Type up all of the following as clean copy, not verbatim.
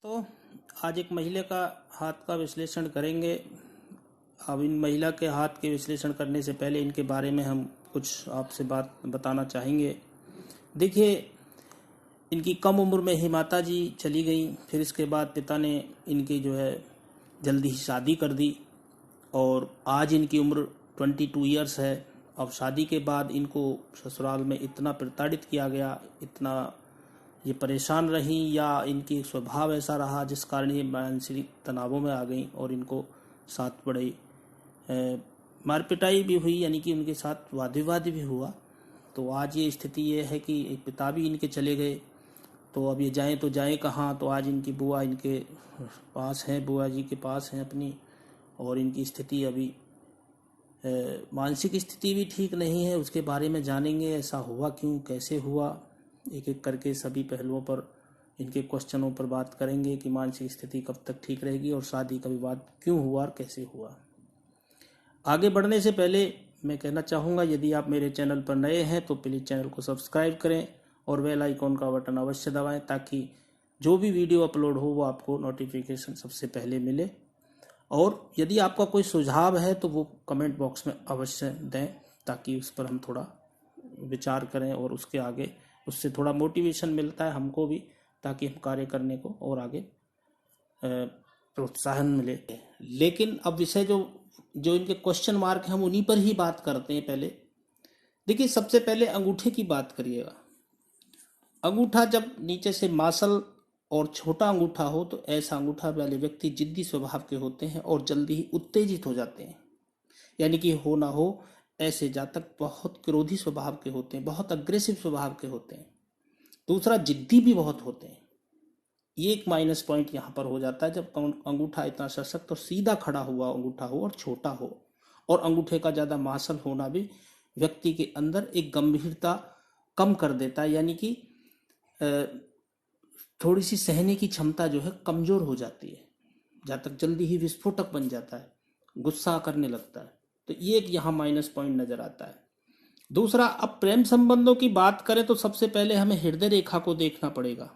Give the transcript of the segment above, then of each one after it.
तो आज एक महिला का हाथ का विश्लेषण करेंगे। अब इन महिला के हाथ के विश्लेषण करने से पहले इनके बारे में हम कुछ आपसे बात बताना चाहेंगे। देखिए, इनकी कम उम्र में ही माता जी चली गई। फिर इसके बाद पिता ने इनकी जो है जल्दी ही शादी कर दी और आज इनकी उम्र 22 ईयर्स है। अब शादी के बाद इनको ससुराल में इतना प्रताड़ित किया गया, इतना ये परेशान रही या इनकी स्वभाव ऐसा रहा जिस कारण ये मानसिक तनावों में आ गई और इनको साथ बड़े मार पिटाई भी हुई, यानी कि उनके साथ वाद विवाद भी हुआ। तो आज ये स्थिति ये है कि पिता भी इनके चले गए, तो अब ये जाएं तो जाएं कहाँ। तो आज इनकी बुआ इनके पास हैं, बुआ जी के पास हैं अपनी, और इनकी स्थिति अभी मानसिक स्थिति भी ठीक नहीं है। उसके बारे में जानेंगे, ऐसा हुआ क्यों, कैसे हुआ, एक एक करके सभी पहलुओं पर इनके क्वेश्चनों पर बात करेंगे कि मानसिक स्थिति कब तक ठीक रहेगी और शादी का विवाद क्यों हुआ और कैसे हुआ। आगे बढ़ने से पहले मैं कहना चाहूँगा, यदि आप मेरे चैनल पर नए हैं तो प्लीज़ चैनल को सब्सक्राइब करें और बेल आइकॉन का बटन अवश्य दबाएं ताकि जो भी वीडियो अपलोड हो वो आपको नोटिफिकेशन सबसे पहले मिले। और यदि आपका कोई सुझाव है तो वो कमेंट बॉक्स में अवश्य दें ताकि उस पर हम थोड़ा विचार करें और उसके आगे उससे थोड़ा मोटिवेशन मिलता है हमको भी, ताकि हम कार्य करने को और आगे प्रोत्साहन मिले। लेकिन अब विषय जो इनके क्वेश्चन मार्क हैं हम उन्हीं पर ही बात करते हैं। पहले देखिए, सबसे पहले अंगूठे की बात करिएगा। अंगूठा जब नीचे से मासल और छोटा अंगूठा हो तो ऐसा अंगूठा वाले व्यक्ति जिद्दी स्वभाव के होते हैं और जल्दी ही उत्तेजित हो जाते हैं, यानी कि हो ना हो ऐसे जातक बहुत क्रोधी स्वभाव के होते हैं, बहुत अग्रेसिव स्वभाव के होते हैं। दूसरा, जिद्दी भी बहुत होते हैं। ये एक माइनस पॉइंट यहाँ पर हो जाता है जब अंगूठा इतना सशक्त और सीधा खड़ा हुआ अंगूठा हो और छोटा हो, और अंगूठे का ज़्यादा मासल होना भी व्यक्ति के अंदर एक गंभीरता कम कर देता है, यानी कि थोड़ी सी सहने की क्षमता जो है कमजोर हो जाती है। जातक जल्दी ही विस्फोटक बन जाता है, गुस्सा करने लगता है। तो ये एक यहाँ माइनस पॉइंट नजर आता है। दूसरा, अब प्रेम संबंधों की बात करें तो सबसे पहले हमें हृदय रेखा को देखना पड़ेगा।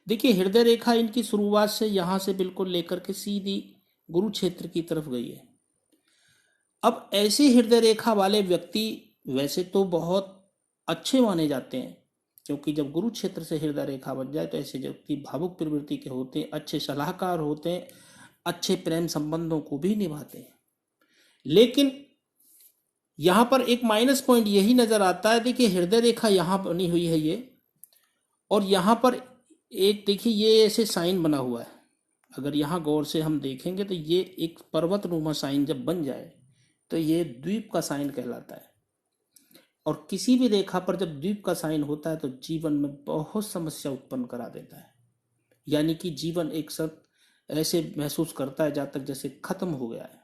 देखिए, हृदय रेखा इनकी शुरुआत से यहां से बिल्कुल लेकर के सीधी गुरु क्षेत्र की तरफ गई है। अब ऐसे हृदय रेखा वाले व्यक्ति वैसे तो बहुत अच्छे माने जाते हैं, क्योंकि जब गुरु क्षेत्र से हृदय रेखा बन जाए तो ऐसे व्यक्ति भावुक प्रवृत्ति के होते हैं, अच्छे सलाहकार होते हैं, अच्छे प्रेम संबंधों को भी निभाते हैं। लेकिन यहां पर एक माइनस पॉइंट यही नजर आता है। देखिए, हृदय रेखा यहां बनी हुई है ये, और यहां पर एक देखिए ये ऐसे साइन बना हुआ है। अगर यहाँ गौर से हम देखेंगे तो ये एक पर्वत नुमा साइन जब बन जाए तो ये द्वीप का साइन कहलाता है। और किसी भी रेखा पर जब द्वीप का साइन होता है तो जीवन में बहुत समस्या उत्पन्न करा देता है, यानी कि जीवन एक साथ ऐसे महसूस करता है जातक जैसे खत्म हो गया है,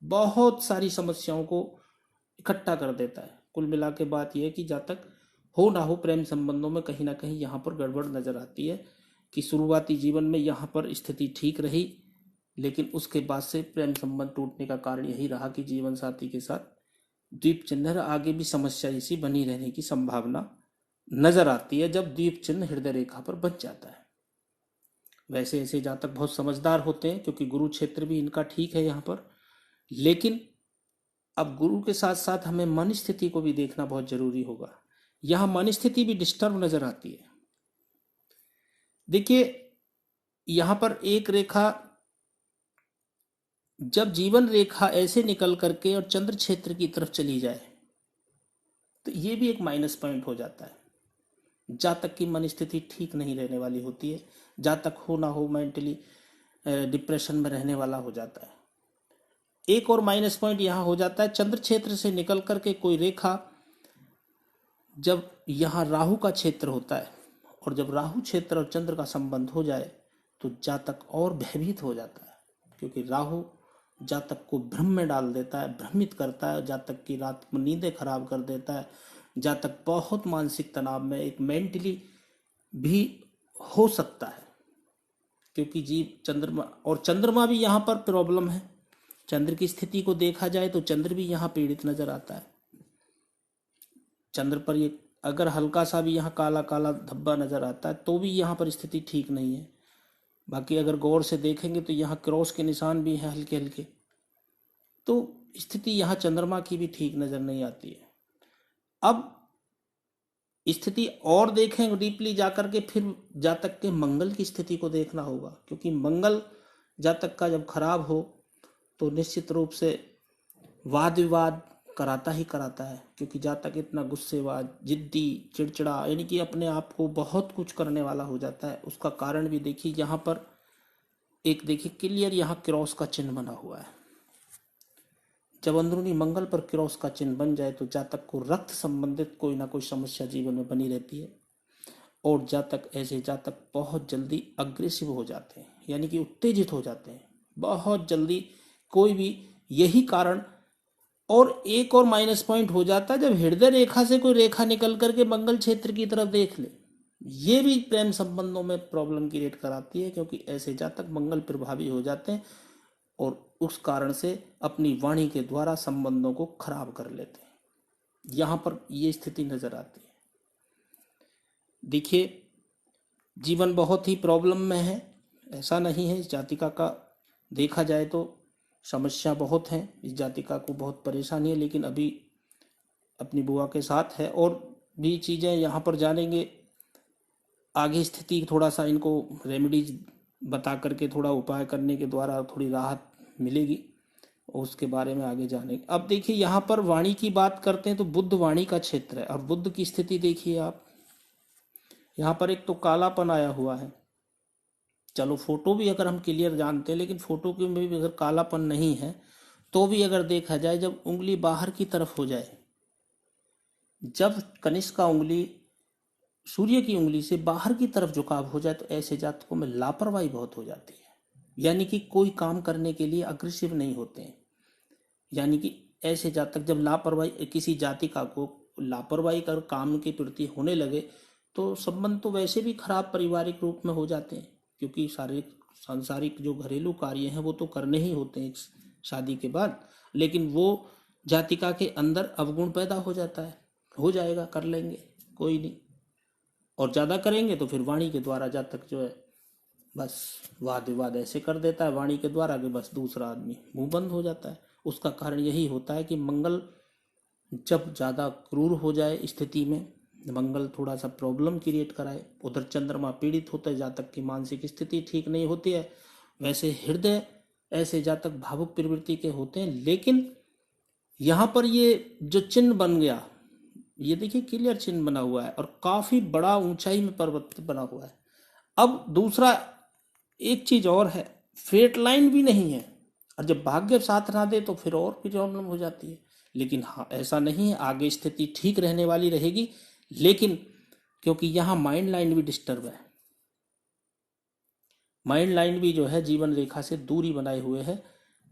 बहुत सारी समस्याओं को इकट्ठा कर देता है। कुल मिला के बात यह है कि जातक हो ना हो प्रेम संबंधों में कहीं ना कहीं यहाँ पर गड़बड़ नजर आती है कि शुरुआती जीवन में यहाँ पर स्थिति ठीक रही, लेकिन उसके बाद से प्रेम संबंध टूटने का कारण यही रहा कि जीवन साथी के साथ द्वीप चिन्ह, आगे भी समस्या इसी बनी रहने की संभावना नजर आती है जब द्वीप चिन्ह हृदय रेखा पर बच जाता है। वैसे ऐसे जातक बहुत समझदार होते हैं क्योंकि गुरु क्षेत्र भी इनका ठीक है यहाँ पर। लेकिन अब गुरु के साथ साथ हमें मन स्थिति को भी देखना बहुत जरूरी होगा। यहां मन स्थिति भी डिस्टर्ब नजर आती है। देखिए, यहां पर एक रेखा जब जीवन रेखा ऐसे निकल करके और चंद्र क्षेत्र की तरफ चली जाए तो ये भी एक माइनस पॉइंट हो जाता है। जातक की मन स्थिति ठीक नहीं रहने वाली होती है, जातक हो ना हो मेंटली डिप्रेशन में रहने वाला हो जाता है। एक और माइनस पॉइंट यहां हो जाता है, चंद्र क्षेत्र से निकल करके कोई रेखा जब यहाँ राहु का क्षेत्र होता है, और जब राहु क्षेत्र और चंद्र का संबंध हो जाए तो जातक और भयभीत हो जाता है, क्योंकि राहु जातक को भ्रम में डाल देता है, भ्रमित करता है, जातक की रात में नींदें खराब कर देता है, जातक बहुत मानसिक तनाव में एक मेंटली भी हो सकता है, क्योंकि जीव चंद्रमा और चंद्रमा भी यहाँ पर प्रॉब्लम है। चंद्र की स्थिति को देखा जाए तो चंद्र भी यहाँ पीड़ित नजर आता है। चंद्र पर ये अगर हल्का सा भी यहाँ काला काला धब्बा नजर आता है तो भी यहाँ पर स्थिति ठीक नहीं है। बाकी अगर गौर से देखेंगे तो यहाँ क्रॉस के निशान भी हैं हल्के हल्के। तो स्थिति यहाँ चंद्रमा की भी ठीक नजर नहीं आती है। अब स्थिति और देखें डीपली जाकर के, फिर जातक के मंगल की स्थिति को देखना होगा, क्योंकि मंगल जातक का जब खराब हो तो निश्चित रूप से वाद विवाद कराता ही कराता है, क्योंकि जातक इतना गुस्सेबाज, जिद्दी, चिड़चिड़ा, यानी कि अपने आप को बहुत कुछ करने वाला हो जाता है। उसका कारण भी देखिए, यहाँ पर एक देखिए क्लियर यहाँ क्रॉस का चिन्ह बना हुआ है। जब अंदरूनी मंगल पर क्रॉस का चिन्ह बन जाए तो जातक को रक्त संबंधित कोई ना कोई समस्या जीवन में बनी रहती है। और ऐसे जातक बहुत जल्दी अग्रेसिव हो जाते हैं, यानी कि उत्तेजित हो जाते हैं बहुत जल्दी, कोई भी यही कारण। और एक और माइनस पॉइंट हो जाता है जब हृदय रेखा से कोई रेखा निकल करके मंगल क्षेत्र की तरफ देख ले, ये भी प्रेम संबंधों में प्रॉब्लम क्रिएट कराती है, क्योंकि ऐसे जातक मंगल प्रभावी हो जाते हैं और उस कारण से अपनी वाणी के द्वारा संबंधों को खराब कर लेते हैं। यहां पर ये स्थिति नजर आती है। देखिए, जीवन बहुत ही प्रॉब्लम में है, ऐसा नहीं है। इस जातिका का देखा जाए तो समस्या बहुत है, इस जातिका को बहुत परेशानी है, लेकिन अभी अपनी बुआ के साथ है। और भी चीज़ें यहाँ पर जानेंगे आगे। स्थिति थोड़ा सा इनको रेमेडीज बता करके, थोड़ा उपाय करने के द्वारा थोड़ी राहत मिलेगी, और उसके बारे में आगे जानेंगे। अब देखिए, यहाँ पर वाणी की बात करते हैं तो बुध वाणी का क्षेत्र है, और बुध की स्थिति देखिए आप, यहाँ पर एक तो कालापन आया हुआ है। चलो फोटो भी अगर हम क्लियर जानते हैं, लेकिन फोटो के में भी अगर कालापन नहीं है तो भी अगर देखा जाए, जब उंगली बाहर की तरफ हो जाए, जब कनिष्क का उंगली सूर्य की उंगली से बाहर की तरफ झुकाव हो जाए, तो ऐसे जातकों में लापरवाही बहुत हो जाती है, यानी कि कोई काम करने के लिए अग्रेसिव नहीं होते हैं। यानी कि ऐसे जातक जब लापरवाही, किसी जातिका को लापरवाही कर काम के प्रति होने लगे, तो संबंध तो वैसे भी खराब पारिवारिक रूप में हो जाते हैं, क्योंकि सारे सांसारिक जो घरेलू कार्य हैं वो तो करने ही होते हैं शादी के बाद, लेकिन वो जातिका के अंदर अवगुण पैदा हो जाता है। हो जाएगा, कर लेंगे, कोई नहीं, और ज़्यादा करेंगे तो फिर वाणी के द्वारा जातक जो है बस वाद विवाद ऐसे कर देता है वाणी के द्वारा कि बस दूसरा आदमी मुंह बंद हो जाता है। उसका कारण यही होता है कि मंगल जब ज़्यादा क्रूर हो जाए स्थिति में, मंगल थोड़ा सा प्रॉब्लम क्रिएट कराए, उधर चंद्रमा पीड़ित होता है, जातक की मानसिक स्थिति ठीक नहीं होती है। वैसे हृदय ऐसे जातक भावुक प्रवृत्ति के होते हैं, लेकिन यहाँ पर ये जो चिन्ह बन गया, ये देखिए क्लियर चिन्ह बना हुआ है और काफी बड़ा ऊंचाई में पर्वत बना हुआ है। अब दूसरा एक चीज और है, फेट लाइन भी नहीं है, और जब भाग्य साथ ना दे तो फिर और भी प्रॉब्लम हो जाती है। लेकिन हाँ, ऐसा नहीं है, आगे स्थिति ठीक रहने वाली रहेगी, लेकिन क्योंकि यहाँ माइंड लाइन भी डिस्टर्ब है, माइंड लाइन भी जो है जीवन रेखा से दूरी बनाए हुए है।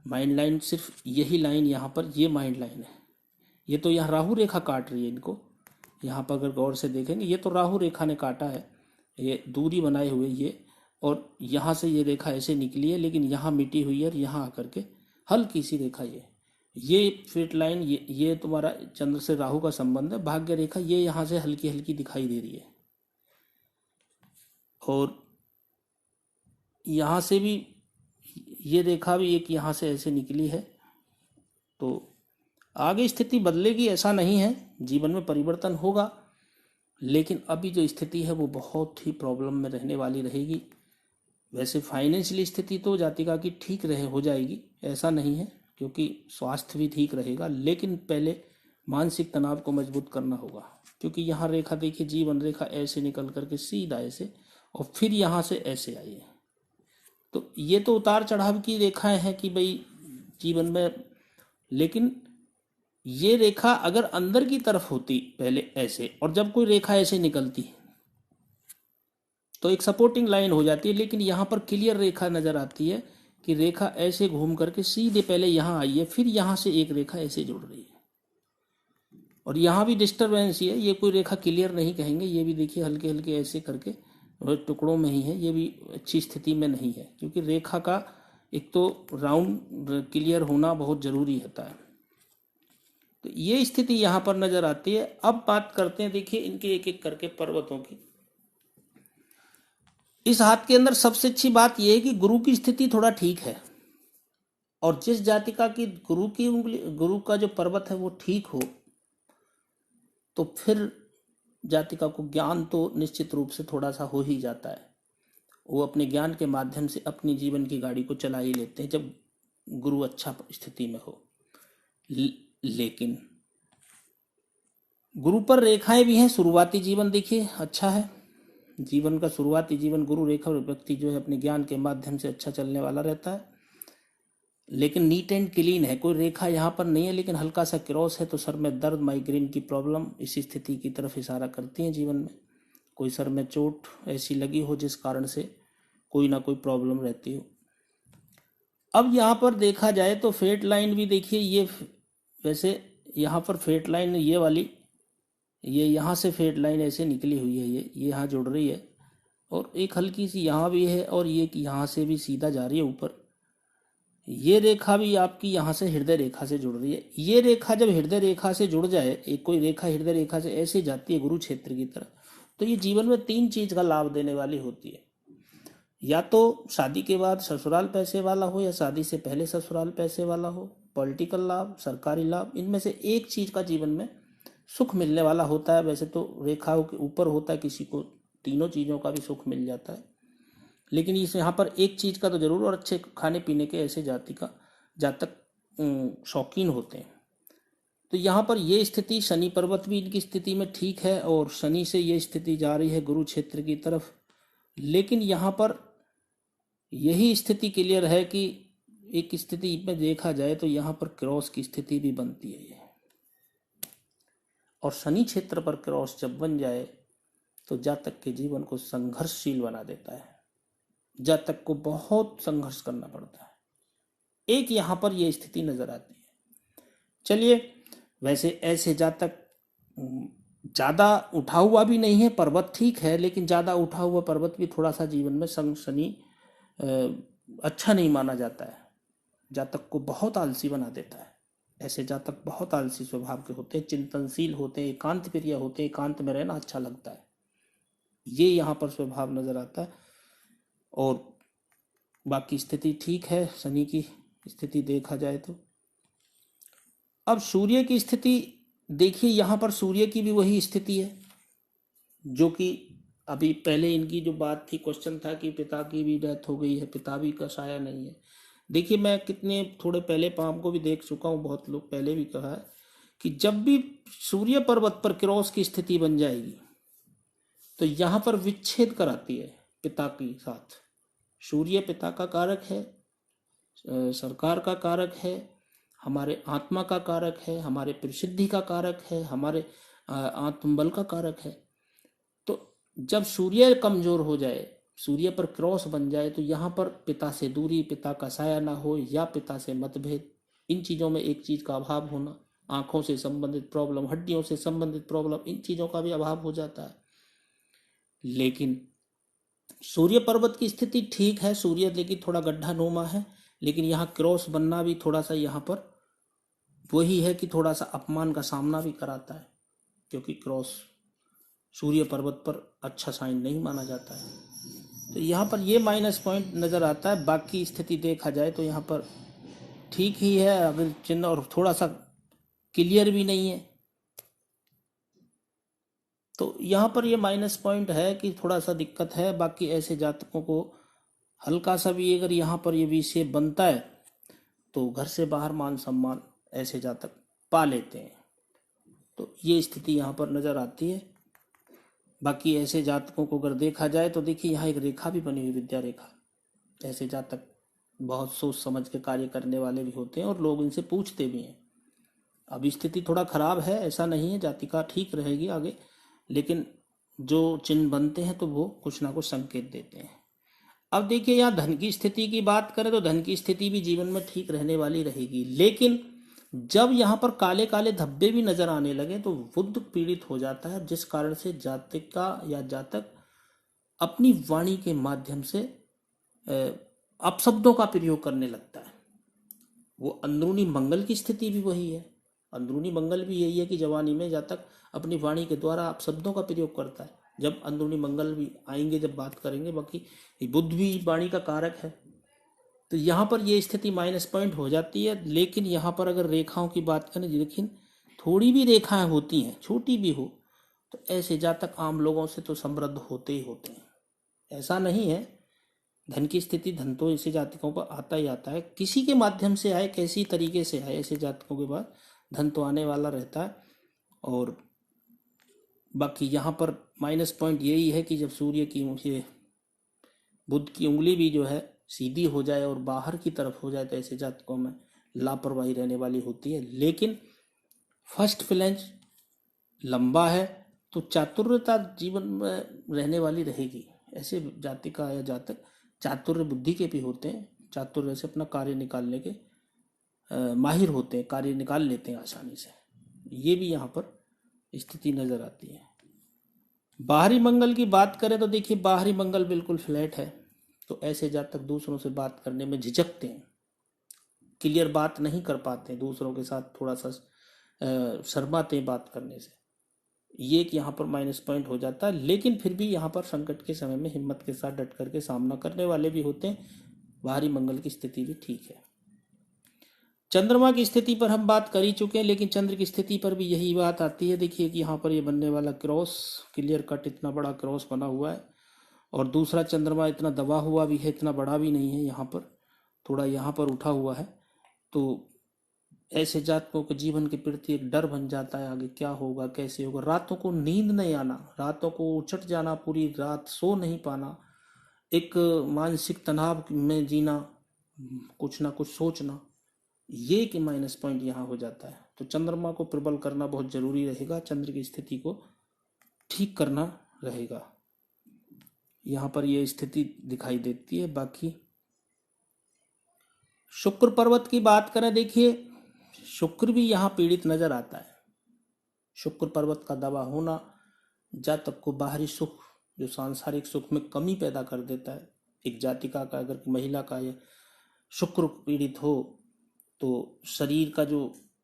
माइंड लाइन सिर्फ यही लाइन यहाँ पर, ये माइंड लाइन है, ये तो यहाँ राहु रेखा काट रही है इनको। यहाँ पर अगर गौर से देखेंगे, ये तो राहु रेखा ने काटा है, ये दूरी बनाए हुए ये, और यहाँ से ये रेखा ऐसे निकली है, लेकिन यहाँ मिटी हुई है, और यहाँ आकर के हल्की सी रेखा ये फिट लाइन, ये तुम्हारा चंद्र से राहु का संबंध है। भाग्य रेखा ये यहाँ से हल्की हल्की दिखाई दे रही है, और यहाँ से भी ये रेखा भी एक यहाँ से ऐसे निकली है। तो आगे स्थिति बदलेगी ऐसा नहीं है, जीवन में परिवर्तन होगा, लेकिन अभी जो स्थिति है वो बहुत ही प्रॉब्लम में रहने वाली रहेगी। वैसे फाइनेंशियली स्थिति तो जातिका की ठीक रहे हो जाएगी, ऐसा नहीं है, क्योंकि स्वास्थ्य भी ठीक रहेगा, लेकिन पहले मानसिक तनाव को मजबूत करना होगा। क्योंकि यहाँ रेखा देखिए, जीवन रेखा ऐसे निकल करके सीधा ऐसे, और फिर यहाँ से ऐसे आई है, तो ये तो उतार चढ़ाव की रेखाएं हैं कि भाई जीवन में, लेकिन ये रेखा अगर अंदर की तरफ होती पहले ऐसे, और जब कोई रेखा ऐसे निकलती तो एक सपोर्टिंग लाइन हो जाती है, लेकिन यहाँ पर क्लियर रेखा नजर आती है कि रेखा ऐसे घूम करके सीधे पहले यहाँ आई है, फिर यहाँ से एक रेखा ऐसे जुड़ रही है, और यहाँ भी डिस्टर्बेंस ही है। ये कोई रेखा क्लियर नहीं कहेंगे, ये भी देखिए हल्के हल्के ऐसे करके टुकड़ों में ही है, ये भी अच्छी स्थिति में नहीं है, क्योंकि रेखा का एक तो राउंड क्लियर होना बहुत जरूरी होता है। तो ये स्थिति यहाँ पर नजर आती है। अब बात करते हैं, देखिए इनके एक एक करके पर्वतों की। इस हाथ के अंदर सबसे अच्छी बात यह है कि गुरु की स्थिति थोड़ा ठीक है, और जिस जातिका की गुरु की उंगली, गुरु का जो पर्वत है वो ठीक हो, तो फिर जातिका को ज्ञान तो निश्चित रूप से थोड़ा सा हो ही जाता है। वो अपने ज्ञान के माध्यम से अपनी जीवन की गाड़ी को चला ही लेते हैं जब गुरु अच्छा स्थिति में हो। लेकिन गुरु पर रेखाएं भी हैं। शुरुआती जीवन देखिए अच्छा है, जीवन का शुरुआती जीवन गुरु रेखा व्यक्ति जो है अपने ज्ञान के माध्यम से अच्छा चलने वाला रहता है, लेकिन नीट एंड क्लीन है, कोई रेखा यहाँ पर नहीं है, लेकिन हल्का सा क्रॉस है। तो सर में दर्द, माइग्रेन की प्रॉब्लम इस स्थिति की तरफ इशारा करती है जीवन में। कोई सर में चोट ऐसी लगी हो जिस कारण से कोई ना कोई प्रॉब्लम रहती हो। अब यहाँ पर देखा जाए तो फेट लाइन भी देखिए, ये वैसे यहाँ पर फेट लाइन ये वाली, ये यहाँ से फेट लाइन ऐसे निकली हुई है, ये यहाँ जुड़ रही है, और एक हल्की सी यहाँ भी है, और ये यहाँ से भी सीधा जा रही है ऊपर। ये रेखा भी आपकी यहाँ से हृदय रेखा से जुड़ रही है। ये रेखा जब हृदय रेखा से जुड़ जाए, एक कोई रेखा हृदय रेखा से ऐसे जाती है गुरु क्षेत्र की तरफ, तो ये जीवन में 3 चीज का लाभ देने वाली होती है। या तो शादी के बाद ससुराल पैसे वाला हो, या शादी से पहले ससुराल पैसे वाला हो, पॉलिटिकल लाभ, सरकारी लाभ, इनमें से एक चीज का जीवन में सुख मिलने वाला होता है। वैसे तो रेखाओं के ऊपर होता है, किसी को तीनों चीजों का भी सुख मिल जाता है, लेकिन इस यहाँ पर एक चीज का तो जरूर, और अच्छे खाने पीने के ऐसे जातक शौकीन होते हैं। तो यहाँ पर ये स्थिति, शनि पर्वत भी इनकी स्थिति में ठीक है, और शनि से ये स्थिति जा रही है गुरु क्षेत्र की तरफ। लेकिन यहाँ पर यही स्थिति क्लियर है कि एक स्थिति में देखा जाए तो यहाँ पर क्रॉस की स्थिति भी बनती है ये, और शनि क्षेत्र पर क्रॉस जब बन जाए तो जातक के जीवन को संघर्षशील बना देता है। जातक को बहुत संघर्ष करना पड़ता है। एक यहाँ पर यह स्थिति नजर आती है। चलिए, वैसे ऐसे जातक ज्यादा उठा हुआ भी नहीं है, पर्वत ठीक है, लेकिन ज्यादा उठा हुआ पर्वत भी थोड़ा सा जीवन में शनि अच्छा नहीं माना जाता है, जातक को बहुत आलसी बना देता है। ऐसे जातक बहुत आलसी स्वभाव के होते हैं, चिंतनशील होते हैं, एकांत प्रिय होते हैं, एकांत में रहना अच्छा लगता है, ये यहाँ पर स्वभाव नजर आता है। और बाकी स्थिति ठीक है शनि की स्थिति देखा जाए तो। अब सूर्य की स्थिति देखिए, यहाँ पर सूर्य की भी वही स्थिति है जो कि अभी पहले इनकी जो बात थी, क्वेश्चन था कि पिता की भी डेथ हो गई है, पिता भी का साया नहीं है। देखिए, मैं कितने थोड़े पहले पाम को भी देख चुका हूँ, बहुत लोग पहले भी कहा है कि जब भी सूर्य पर्वत पर क्रॉस की स्थिति बन जाएगी तो यहाँ पर विच्छेद कराती है पिता के साथ। सूर्य पिता का कारक है, सरकार का कारक है, हमारे आत्मा का कारक है, हमारे प्रसिद्धि का कारक है, हमारे आत्मबल का कारक है। तो जब सूर्य कमजोर हो जाए, सूर्य पर क्रॉस बन जाए, तो यहाँ पर पिता से दूरी, पिता का साया ना हो, या पिता से मतभेद, इन चीजों में एक चीज का अभाव होना, आंखों से संबंधित प्रॉब्लम, हड्डियों से संबंधित प्रॉब्लम, इन चीजों का भी अभाव हो जाता है। लेकिन सूर्य पर्वत की स्थिति ठीक है, सूर्य लेकिन थोड़ा गड्ढा नुमा है, लेकिन यहाँ क्रॉस बनना भी थोड़ा सा यहाँ पर वही है कि थोड़ा सा अपमान का सामना भी कराता है, क्योंकि क्रॉस सूर्य पर्वत पर अच्छा साइन नहीं माना जाता है। तो यहाँ पर ये माइनस पॉइंट नजर आता है। बाकी स्थिति देखा जाए तो यहाँ पर ठीक ही है, अगर चिन्ह और थोड़ा सा क्लियर भी नहीं है, तो यहाँ पर ये माइनस पॉइंट है कि थोड़ा सा दिक्कत है। बाकी ऐसे जातकों को हल्का सा भी अगर यहाँ पर ये विषय बनता है तो घर से बाहर मान सम्मान ऐसे जातक पा लेते हैं। तो ये स्थिति यहाँ पर नजर आती है। बाकी ऐसे जातकों को अगर देखा जाए तो देखिए, यहाँ एक रेखा भी बनी हुई, विद्या रेखा। ऐसे जातक बहुत सोच समझ के कार्य करने वाले भी होते हैं, और लोग इनसे पूछते भी हैं। अब स्थिति थोड़ा खराब है, ऐसा नहीं है, जातिका ठीक रहेगी आगे, लेकिन जो चिन्ह बनते हैं तो वो कुछ ना कुछ संकेत देते हैं। अब देखिए, यहाँ धन की स्थिति की बात करें तो धन की स्थिति भी जीवन में ठीक रहने वाली रहेगी, लेकिन जब यहाँ पर काले काले धब्बे भी नजर आने लगे तो बुध पीड़ित हो जाता है, जिस कारण से जातिका या जातक अपनी वाणी के माध्यम से अपशब्दों का प्रयोग करने लगता है। वो अंदरूनी मंगल की स्थिति भी वही है, अंदरूनी मंगल भी यही है कि जवानी में जातक अपनी वाणी के द्वारा अपशब्दों का प्रयोग करता है, जब अंदरूनी मंगल भी आएंगे, जब बात करेंगे। बाकी बुध भी वाणी का कारक है, तो यहाँ पर ये स्थिति माइनस पॉइंट हो जाती है। लेकिन यहाँ पर अगर रेखाओं की बात करें, लेकिन थोड़ी भी रेखाएं होती हैं, छोटी भी हो, तो ऐसे जातक आम लोगों से तो समृद्ध होते ही होते हैं। ऐसा नहीं है, धन की स्थिति, धन तो ऐसे जातकों पर आता ही आता है, किसी के माध्यम से आए, कैसी तरीके से आए, ऐसे जातकों के बाद धन तो आने वाला रहता है। और बाकी यहाँ पर माइनस पॉइंट यही है कि जब सूर्य की ये बुध की उंगली भी जो है सीधी हो जाए और बाहर की तरफ हो जाए, तो ऐसे जातकों में लापरवाही रहने वाली होती है। लेकिन फर्स्ट फ्लैंज लंबा है तो चातुर्यता जीवन में रहने वाली रहेगी। ऐसे जातिका या जातक चातुर्य बुद्धि के भी होते हैं, चातुर्य से अपना कार्य निकालने के माहिर होते हैं, कार्य निकाल लेते हैं आसानी से। ये भी यहाँ पर स्थिति नजर आती है। बाहरी मंगल की बात करें तो देखिए, बाहरी मंगल बिल्कुल फ्लैट है, तो ऐसे जातक दूसरों से बात करने में झिझकते हैं, क्लियर बात नहीं कर पाते, दूसरों के साथ थोड़ा सा शर्माते हैं बात करने से। ये एक यहाँ पर माइनस पॉइंट हो जाता है। लेकिन फिर भी यहाँ पर संकट के समय में हिम्मत के साथ डट करके सामना करने वाले भी होते हैं। बाहरी मंगल की स्थिति भी ठीक है। चंद्रमा की स्थिति पर हम बात कर ही चुके हैं, लेकिन चंद्र की स्थिति पर भी यही बात आती है। देखिए कि यहाँ पर ये बनने वाला क्रॉस, क्लियर कट इतना बड़ा क्रॉस बना हुआ है, और दूसरा चंद्रमा इतना दबा हुआ भी है, इतना बड़ा भी नहीं है, यहाँ पर थोड़ा यहाँ पर उठा हुआ है। तो ऐसे जातकों के जीवन के प्रति एक डर बन जाता है, आगे क्या होगा, कैसे होगा। रातों को नींद नहीं आना, रातों को उचट जाना, पूरी रात सो नहीं पाना, एक मानसिक तनाव में जीना, कुछ ना कुछ सोचना, ये कि माइनस पॉइंट यहाँ हो जाता है। तो चंद्रमा को प्रबल करना बहुत जरूरी रहेगा, चंद्र की स्थिति को ठीक करना रहेगा। यहाँ पर ये स्थिति दिखाई देती है। बाकी शुक्र पर्वत की बात करें, देखिए शुक्र भी यहाँ पीड़ित नजर आता है। शुक्र पर्वत का दबा होना जातक को बाहरी सुख, जो सांसारिक सुख में कमी पैदा कर देता है। एक जातिका का, अगर महिला का ये शुक्र पीड़ित हो तो शरीर का जो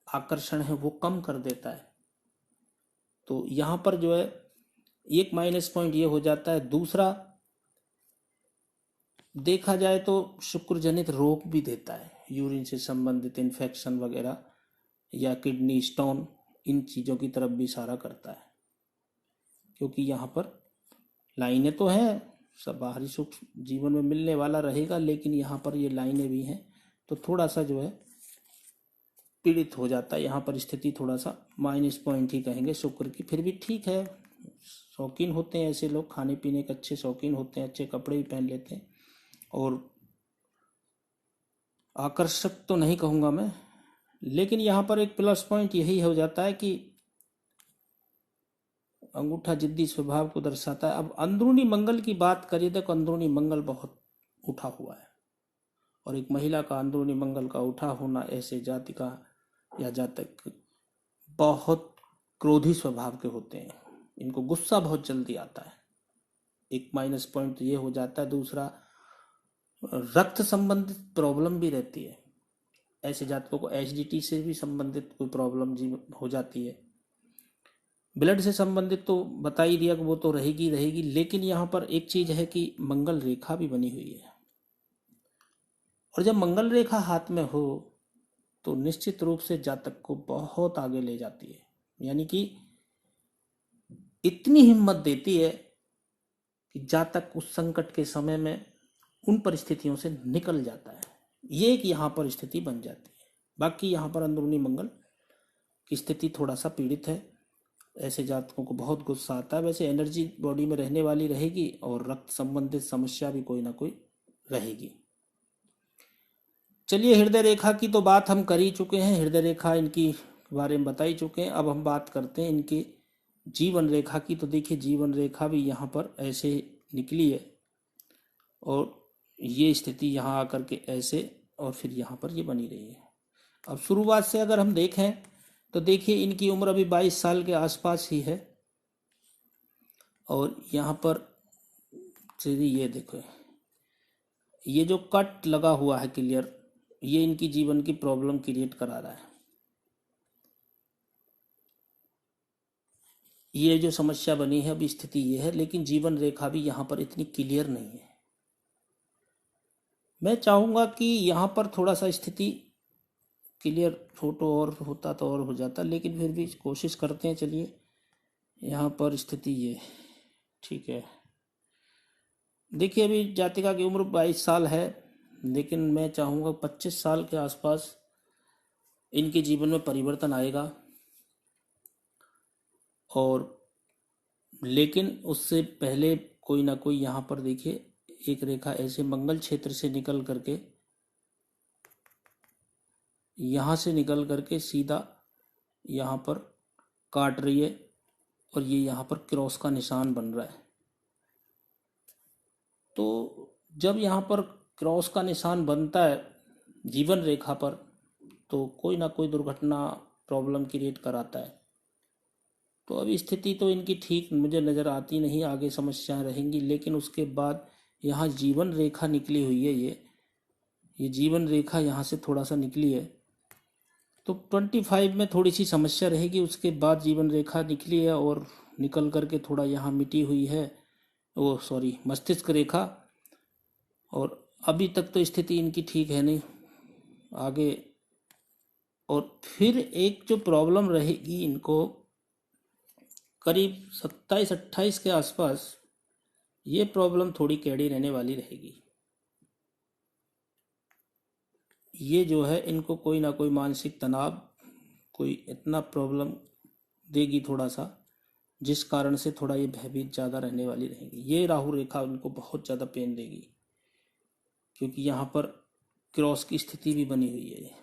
आकर्षण है वो कम कर देता है। तो यहाँ पर जो है एक माइनस पॉइंट ये हो जाता है। दूसरा देखा जाए तो शुक्र जनित रोग भी देता है, यूरिन से संबंधित इन्फेक्शन वगैरह या किडनी स्टोन, इन चीज़ों की तरफ भी इशारा करता है। क्योंकि यहाँ पर लाइनें तो हैं, सब बाहरी सुख जीवन में मिलने वाला रहेगा, लेकिन यहाँ पर ये लाइनें भी हैं, तो थोड़ा सा जो है पीड़ित हो जाता है। यहाँ पर स्थिति थोड़ा सा माइनस पॉइंट ही कहेंगे शुक्र की। फिर भी ठीक है, शौकीन होते हैं ऐसे लोग, खाने पीने के अच्छे शौकीन होते हैं, अच्छे कपड़े भी पहन लेते हैं, और आकर्षक तो नहीं कहूँगा मैं। लेकिन यहाँ पर एक प्लस पॉइंट यही हो जाता है कि अंगूठा जिद्दी स्वभाव को दर्शाता है। अब अंदरूनी मंगल की बात करें तो अंदरूनी मंगल बहुत उठा हुआ है, और एक महिला का अंदरूनी मंगल का उठा होना ऐसे जातिका या जातक बहुत क्रोधी स्वभाव के होते हैं, इनको गुस्सा बहुत जल्दी आता है। एक माइनस पॉइंट ये हो जाता है। दूसरा, रक्त संबंधित प्रॉब्लम भी रहती है, ऐसे जातकों को एसिडिटी से भी संबंधित कोई प्रॉब्लम जी हो जाती है। ब्लड से संबंधित तो बता ही दिया कि वो तो रहेगी रहेगी। लेकिन यहाँ पर एक चीज है कि मंगल रेखा भी बनी हुई है, और जब मंगल रेखा हाथ में हो तो निश्चित रूप से जातक को बहुत आगे ले जाती है। यानी कि इतनी हिम्मत देती है कि जातक उस संकट के समय में उन परिस्थितियों से निकल जाता है। ये एक यहाँ पर स्थिति बन जाती है। बाकी यहाँ पर अंदरूनी मंगल की स्थिति थोड़ा सा पीड़ित है, ऐसे जातकों को बहुत गुस्सा आता है। वैसे एनर्जी बॉडी में रहने वाली रहेगी, और रक्त संबंधित समस्या भी कोई ना कोई रहेगी। चलिए, हृदय रेखा की तो बात हम कर ही चुके हैं, हृदय रेखा इनकी बारे में बता ही चुके हैं। अब हम बात करते हैं इनकी जीवन रेखा की। तो देखिए, जीवन रेखा भी यहाँ पर ऐसे निकली है, और ये स्थिति यहाँ आकर के ऐसे, और फिर यहाँ पर ये बनी रही है। अब शुरुआत से अगर हम देखें तो देखिए, इनकी उम्र अभी 22 साल के आसपास ही है, और यहाँ पर ये देखो, ये जो कट लगा हुआ है क्लियर, ये इनकी जीवन की प्रॉब्लम क्रिएट करा रहा है। ये जो समस्या बनी है अभी स्थिति ये है, लेकिन जीवन रेखा भी यहाँ पर इतनी क्लियर नहीं है। मैं चाहूँगा कि यहाँ पर थोड़ा सा स्थिति क्लियर फोटो और होता तो और हो जाता, लेकिन फिर भी कोशिश करते हैं। चलिए, यहाँ पर स्थिति ये ठीक है। देखिए, अभी जातिका की उम्र 22 साल है, लेकिन मैं चाहूँगा 25 साल के आसपास इनके जीवन में परिवर्तन आएगा। और लेकिन उससे पहले कोई ना कोई यहाँ पर देखिए एक रेखा ऐसे मंगल क्षेत्र से निकल करके, यहाँ से निकल करके सीधा यहाँ पर काट रही है, और ये यहाँ पर क्रॉस का निशान बन रहा है। तो जब यहाँ पर क्रॉस का निशान बनता है जीवन रेखा पर, तो कोई ना कोई दुर्घटना प्रॉब्लम क्रिएट कराता है। तो अभी स्थिति तो इनकी ठीक मुझे नज़र आती नहीं, आगे समस्याएं रहेंगी। लेकिन उसके बाद यहाँ जीवन रेखा निकली हुई है, ये जीवन रेखा यहाँ से थोड़ा सा निकली है, तो 25 में थोड़ी सी समस्या रहेगी। उसके बाद जीवन रेखा निकली है और निकल करके थोड़ा यहाँ मिटी हुई है, वो सॉरी मस्तिष्क रेखा। और अभी तक तो स्थिति इनकी ठीक है नहीं आगे। और फिर एक जो प्रॉब्लम रहेगी इनको करीब 27-28 के आसपास, ये प्रॉब्लम थोड़ी कैडी रहने वाली रहेगी। ये जो है इनको कोई ना कोई मानसिक तनाव, कोई इतना प्रॉब्लम देगी थोड़ा सा, जिस कारण से थोड़ा ये भयभीत ज़्यादा रहने वाली रहेगी। ये राहु रेखा उनको बहुत ज़्यादा पेन देगी, क्योंकि यहाँ पर क्रॉस की स्थिति भी बनी हुई है।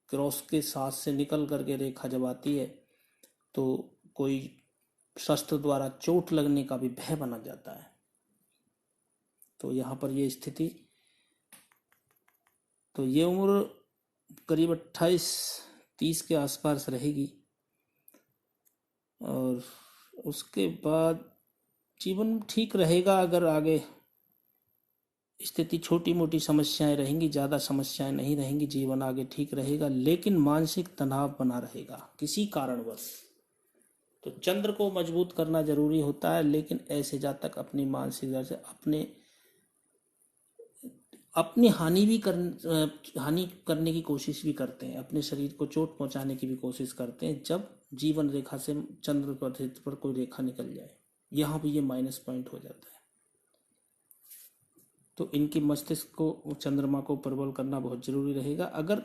क्रॉस के साथ से निकल करके रेखा जब आती है तो कोई शस्त्र द्वारा चोट लगने का भी भय बना जाता है। तो यहाँ पर ये स्थिति, तो ये उम्र करीब 28-30 के आसपास रहेगी। और उसके बाद जीवन ठीक रहेगा। अगर आगे स्थिति छोटी मोटी समस्याएं रहेंगी, ज़्यादा समस्याएं नहीं रहेंगी, जीवन आगे ठीक रहेगा। लेकिन मानसिक तनाव बना रहेगा किसी कारणवश। तो चंद्र को मजबूत करना जरूरी होता है, लेकिन ऐसे जातक अपनी मानसिक दर से अपनी हानि करने की कोशिश भी करते हैं, अपने शरीर को चोट पहुंचाने की भी कोशिश करते हैं, जब जीवन रेखा से चंद्र पर कोई रेखा निकल जाए। यहाँ भी ये माइनस पॉइंट हो जाता है। तो इनकी मस्तिष्क को, चंद्रमा को प्रबल करना बहुत जरूरी रहेगा। अगर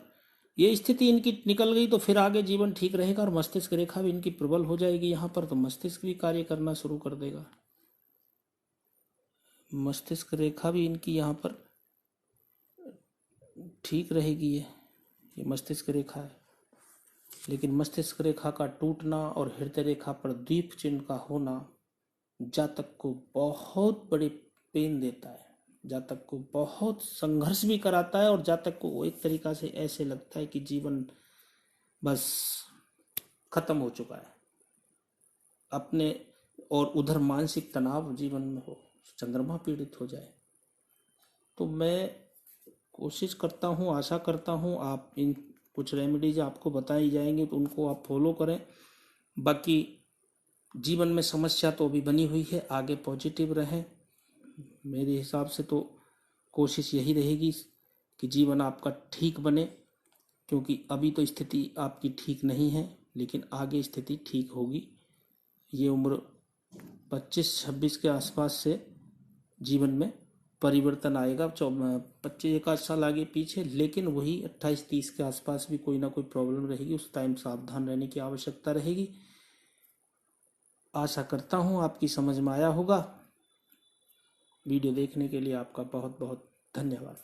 ये स्थिति इनकी निकल गई तो फिर आगे जीवन ठीक रहेगा, और मस्तिष्क रेखा भी इनकी प्रबल हो जाएगी यहाँ पर, तो मस्तिष्क भी कार्य करना शुरू कर देगा। मस्तिष्क रेखा भी इनकी यहाँ पर ठीक रहेगी। ये मस्तिष्क रेखा है, लेकिन मस्तिष्क रेखा का टूटना और हृदय रेखा पर द्वीप चिन्ह का होना जातक को बहुत बड़े पेन देता है, जातक को बहुत संघर्ष भी कराता है, और जातक को एक तरीका से ऐसे लगता है कि जीवन बस खत्म हो चुका है अपने। और उधर मानसिक तनाव जीवन में हो, चंद्रमा पीड़ित हो जाए। तो मैं कोशिश करता हूँ, आशा करता हूँ आप इन कुछ रेमेडीज आपको बताई जाएंगी तो उनको आप फॉलो करें। बाकी जीवन में समस्या तो अभी बनी हुई है, आगे पॉजिटिव रहें। मेरे हिसाब से तो कोशिश यही रहेगी कि जीवन आपका ठीक बने, क्योंकि अभी तो स्थिति आपकी ठीक नहीं है, लेकिन आगे स्थिति ठीक होगी। ये उम्र 25-26 के आसपास से जीवन में परिवर्तन आएगा, 25-1 साल आगे पीछे, लेकिन वही 28-30 के आसपास भी कोई ना कोई प्रॉब्लम रहेगी। उस टाइम सावधान रहने की आवश्यकता रहेगी। आशा करता हूँ आपकी समझ में आया होगा। वीडियो देखने के लिए आपका बहुत बहुत धन्यवाद।